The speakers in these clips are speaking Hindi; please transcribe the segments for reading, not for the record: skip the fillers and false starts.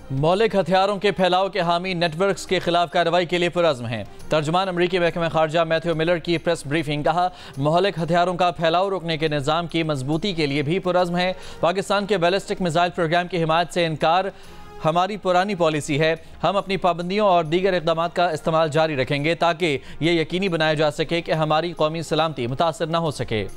मौलिक हथियारों के फैलाव के हामी नेटवर्क्स के खिलाफ कार्रवाई के लिए पुरज़्म हैं। तर्जुमान अमरीकी महकमा खारजा मैथ्यू मिलर की प्रेस ब्रीफिंग। कहा, मौलिक हथियारों का फैलाव रोकने के निज़ाम की मजबूती के लिए भी पुरज़्म है। पाकिस्तान के बैलिस्टिक मिसाइल प्रोग्राम की हिमायत से इनकार हमारी पुरानी पॉलिसी है। हम अपनी पाबंदियों और दीगर इक़दामात का इस्तेमाल जारी रखेंगे ताकि ये यकीनी बनाया जा सके कि हमारी कौमी सलामती मुतासर न हो सके।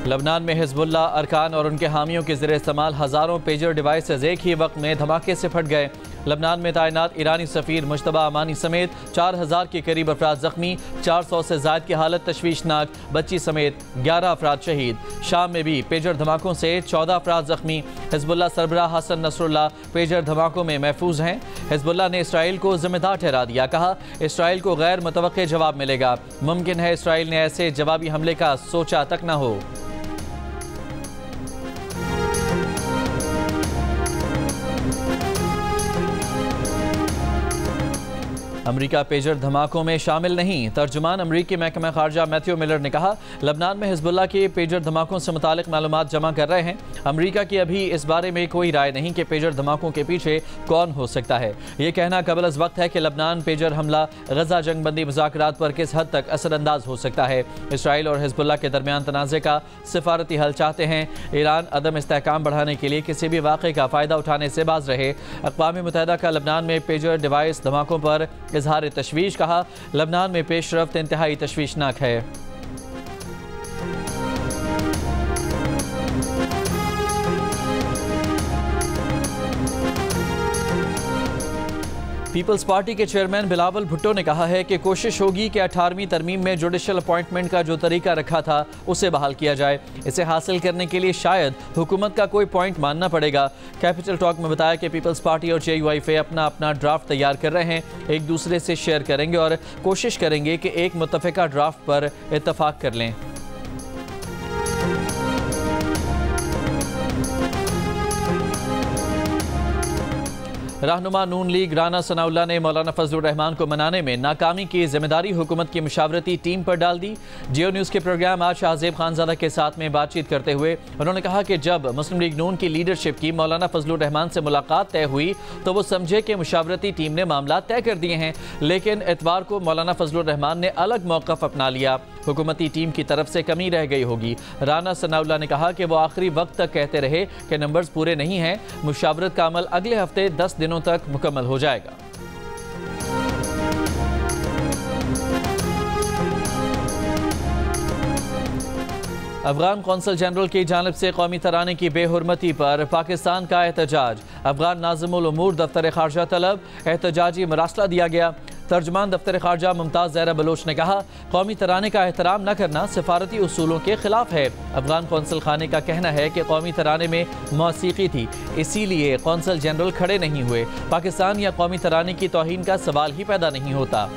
लबनान में हिज़्बुल्लाह अरकान और उनके हामियों के ज़रिए इस्तेमाल हज़ारों पेजर डिवाइसेज एक ही वक्त में धमाके से फट गए। लबनान में तैनात ईरानी सफ़ीर मुश्तबा अमानी समेत 4000 के करीब अफराद ज़ख्मी, 400 से ज़ायद की हालत तशवीशनाक, बच्ची समेत 11 अफराद शहीद। शाम में भी पेजर धमाकों से 14 अफराद ज़ख्मी। हिज़्बुल्लाह सरबराह हसन नसरुल्लाह पेजर धमाकों में महफूज हैं। हिज़्बुल्लाह ने इसराइल को जिम्मेदार ठहरा दिया। कहा, इसराइल को गैर मुतवक्के जवाब मिलेगा। मुमकिन है इसराइल ने ऐसे जवाबी हमले का सोचा तक न हो। अमरीका पेजर धमाकों में शामिल नहीं। तर्जुमान अमरीकी महकमा खारजा मैथ्यू मिलर ने कहा, लबनान में हिज़्बुल्लाह के पेजर धमाकों से मुतालिक मालूमात जमा कर रहे हैं। अमरीका की अभी इस बारे में कोई राय नहीं कि पेजर धमाकों के पीछे कौन हो सकता है। ये कहना कबल अज़ वक्त है कि लबनान पेजर हमला गजा जंगबंदी मुज़ाकरात पर किस हद तक असरअंदाज हो सकता है। इसराइल और हिज़्बुल्लाह के दरमियान तनाज़े का सिफारती हल चाहते हैं। ईरान अदम इस्तेहकाम बढ़ाने के लिए किसी भी वाक़े का फ़ायदा उठाने से बाज रहे। अक़वाम मुत्तहिदा का लबनान में पेजर डिवाइस धमाकों पर इजहार तशवीश। कहा, लबनान में पेशरफ्त इंतहाई तशवीशनाक है। पीपल्स पार्टी के चेयरमैन बिलावल भुट्टो ने कहा है कि कोशिश होगी कि 18वीं तरमीम में जुडिशल अपॉइंटमेंट का जो तरीका रखा था उसे बहाल किया जाए। इसे हासिल करने के लिए शायद हुकूमत का कोई पॉइंट मानना पड़ेगा। कैपिटल टॉक में बताया कि पीपल्स पार्टी और JUIF अपना अपना ड्राफ्ट तैयार कर रहे हैं, एक दूसरे से शेयर करेंगे और कोशिश करेंगे कि एक मुत्तफ़िका ड्राफ्ट पर इत्तफाक कर लें। रहनुमा नून लीग राना सनाउल्लाह ने मौलाना फजलुर रहमान को मनाने में नाकामी की जिम्मेदारी हुकूमत की मुशावरती टीम पर डाल दी। जियो न्यूज़ के प्रोग्राम आज शाहजेब खानज़ादा के साथ में बातचीत करते हुए उन्होंने कहा कि जब मुस्लिम लीग नून की लीडरशिप की मौलाना फजलुर रहमान से मुलाकात तय हुई तो वो समझे कि मुशावरती टीम ने मामला तय कर दिए हैं, लेकिन इतवार को मौलाना फजलुर रहमान ने अलग मौक़िफ़ अपना लिया। हुकूमती टीम की तरफ से कमी रह गई होगी। राना सनाउल्लाह ने कहा कि वो आखिरी वक्त तक कहते रहे कि नंबर्स पूरे नहीं हैं। मुशावरत का अमल अगले हफ्ते 10 दिनों तक मुकम्मल हो जाएगा। अफगान कौंसल जनरल की जानिब से कौमी तराने की बेहुरमती पर पाकिस्तान का एहतजाज। अफगान नाज़िमुल उमूर दफ्तर खारजा तलब, एहतजाजी मरासला दिया गया। तर्जुमान दफ्तर खारजा मुमताज़ ज़हरा बलोच ने कहा, कौमी तराने का एहतराम न करना सिफारती उसूलों के खिलाफ है। अफगान कौंसल खाने का कहना है कि कौमी तराने में मौसीकी थी, इसीलिए कौंसल जनरल खड़े नहीं हुए। पाकिस्तान या कौमी तराने की तौहीन का सवाल ही पैदा नहीं होता।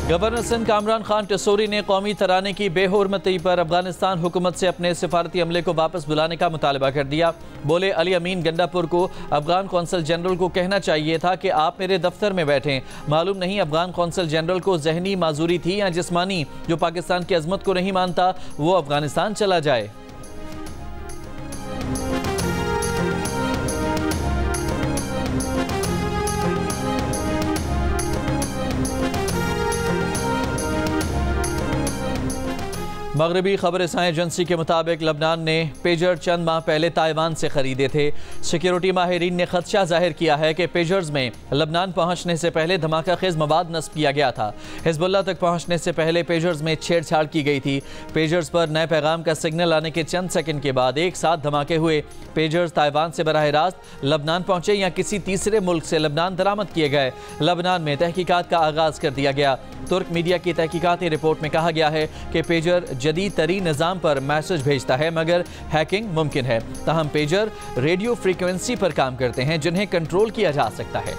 गवर्नर सिंध कामरान खान टिसोरी ने कौमी तराने की बेहुरमती पर अफगानिस्तान हुकूमत से अपने सिफारती अमले को वापस बुलाने का मुतालबा कर दिया। बोले, अली अमीन गंडापुर को अफगान कौंसल जनरल को कहना चाहिए था कि आप मेरे दफ्तर में बैठें। मालूम नहीं अफगान कौंसल जनरल को जहनी माजूरी थी या जिस्मानी। जो पाकिस्तान की अजमत को नहीं मानता वो अफगानिस्तान चला जाए। मगरबी खबर रसाएं एजेंसी के मुताबिक लबनान ने पेजर चंद माह पहले ताइवान से खरीदे थे। सिक्योरिटी माहिरीन ने खदशा जाहिर किया है कि पेजर्स में लबनान पहुंचने से पहले धमाका खेज मवाद नस्ब किया गया था। हिज़्बुल्लाह तक पहुंचने से पहले पेजर्स में छेड़छाड़ की गई थी। पेजर्स पर नए पैगाम का सिग्नल आने के चंद सेकंड के बाद एक साथ धमाके हुए। पेजर्स ताइवान से बराह रास्त लबनान पहुंचे या किसी तीसरे मुल्क से लबनान दरामद किए गए। लबनान में तहकीकात का आगाज़ कर दिया गया। तुर्क मीडिया की तहकीकाती रिपोर्ट में कहा गया है कि पेजर जदीद तरीन निज़ाम पर मैसेज भेजता है मगर हैकिंग मुमकिन है। ताहम पेजर रेडियो फ्रीक्वेंसी पर काम करते हैं जिन्हें कंट्रोल किया जा सकता है।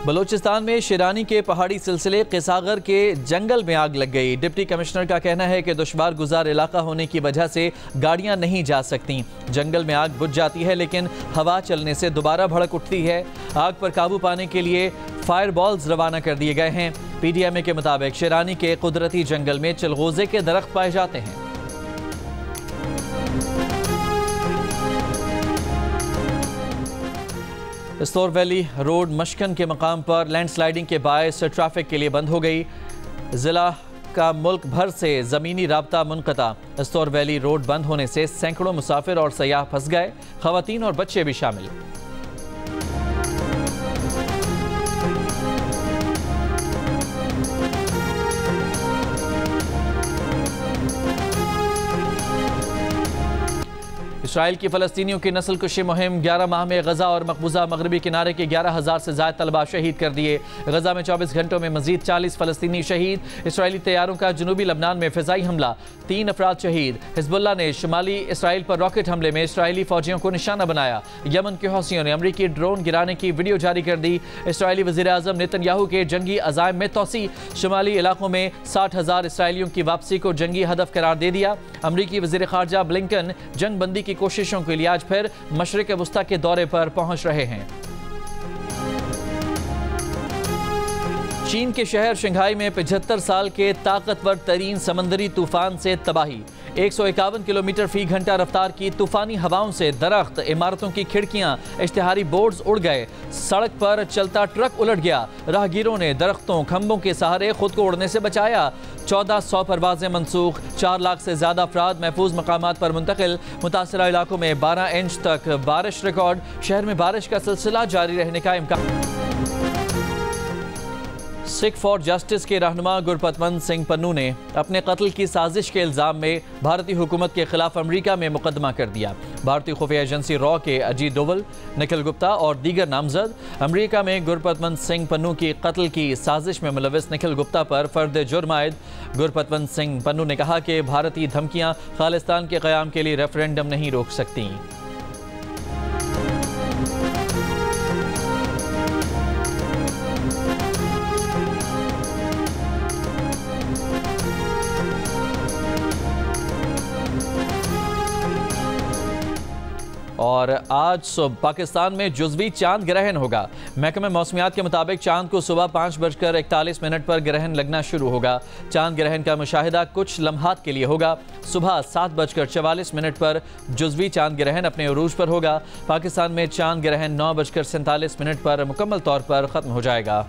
बलूचिस्तान में शेरानी के पहाड़ी सिलसिले किसागर के जंगल में आग लग गई। डिप्टी कमिश्नर का कहना है कि दुश्वार गुजार इलाका होने की वजह से गाड़ियां नहीं जा सकती। जंगल में आग बुझ जाती है लेकिन हवा चलने से दोबारा भड़क उठती है। आग पर काबू पाने के लिए फायर बॉल्स रवाना कर दिए गए हैं। PDMA के मुताबिक शेरानी के कुदरती जंगल में चिलगोजे के दरख्त पाए जाते हैं। स्तोर वैली रोड मशकन के मकाम पर लैंडस्लाइडिंग के बायस ट्रैफिक के लिए बंद हो गई। जिला का मुल्क भर से ज़मीनी राब्ता मुनक़ता। स्तोर वैली रोड बंद होने से सैकड़ों मुसाफिर और सयाह फंस गए, ख़वातीन और बच्चे भी शामिल। इसराइल की फ़लस्तीनियों की नस्ल कुशी मुहिम 11 माह में गजा और मकबूजा मगरबी किनारे के 11,000 से ज़ायद तलबा शहीद कर दिए। गजा में 24 घंटों में मजीद 40 फ़लस्तीनी शहीद। इसराइली तैयारों का जनूबी लबनान में फ़िज़ाई हमला, 3 अफराद शहीद। हिज़्बुल्लाह ने शुमाली इसराइल पर रॉकेट हमले में इसराइली फ़ौजियों को निशाना बनाया। यमन के हौसियों ने अमरीकी ड्रोन गिराने की वीडियो जारी कर दी। इसराइली वज़ीर-ए-आज़म नेतन्याहू के जंगी अज़ाइम में तोसी। शुमाली इलाकों में 60,000 इसराइलियों की वापसी को जंगी हदफ करार दे दिया। अमरीकी वज़ीर ख़ारजा ब्लिंकन जंग बंदी की कोशिशों के लिए आज फिर मशरिक़ वुस्ता के दौरे पर पहुंच रहे हैं। चीन के शहर शंघाई में 75 साल के ताकतवर तरीन समंदरी तूफान से तबाही। 151 किलोमीटर फी घंटा रफ्तार की तूफानी हवाओं से दरख्त, इमारतों की खिड़कियां, इश्तिहारी बोर्ड्स उड़ गए। सड़क पर चलता ट्रक उलट गया। राहगीरों ने दरख्तों, खंभों के सहारे खुद को उड़ने से बचाया। 1400 परवाजें मनसूख, 4 लाख से ज्यादा अफराद महफूज मकामात पर मुंतकिल। मुतासरा इलाकों में 12 इंच तक बारिश रिकॉर्ड। शहर में बारिश का सिलसिला जारी रहने का इम्कान। सिख फॉर जस्टिस के रहनुमा गुरपतवंत सिंह पन्नू ने अपने कत्ल की साजिश के इल्ज़ाम में भारतीय हुकूमत के खिलाफ अमरीका में मुकदमा कर दिया। भारतीय खुफिया एजेंसी रॉ के अजीत डोवल, निखिल गुप्ता और दीगर नामजद अमरीका में गुरपतवंत सिंह पन्नू की कत्ल की साजिश में मुलविस निखिल गुप्ता पर फर्द जुर्म आयद। गुरपतवंत सिंह पन्नू ने कहा कि भारतीय धमकियां खालिस्तान के क़याम के लिए रेफरेंडम नहीं रोक सकती। और आज पाकिस्तान में जुज़वी चांद ग्रहण होगा। महकमे मौसमियात के मुताबिक चांद को सुबह 5:41 पर ग्रहण लगना शुरू होगा। चांद ग्रहण का मुशाहिदा कुछ लम्हात के लिए होगा। सुबह 7:44 पर जुज़वी चांद ग्रहण अपने उरूज पर होगा। पाकिस्तान में चांद ग्रहण 9:47 पर मुकम्मल तौर पर ख़त्म हो जाएगा।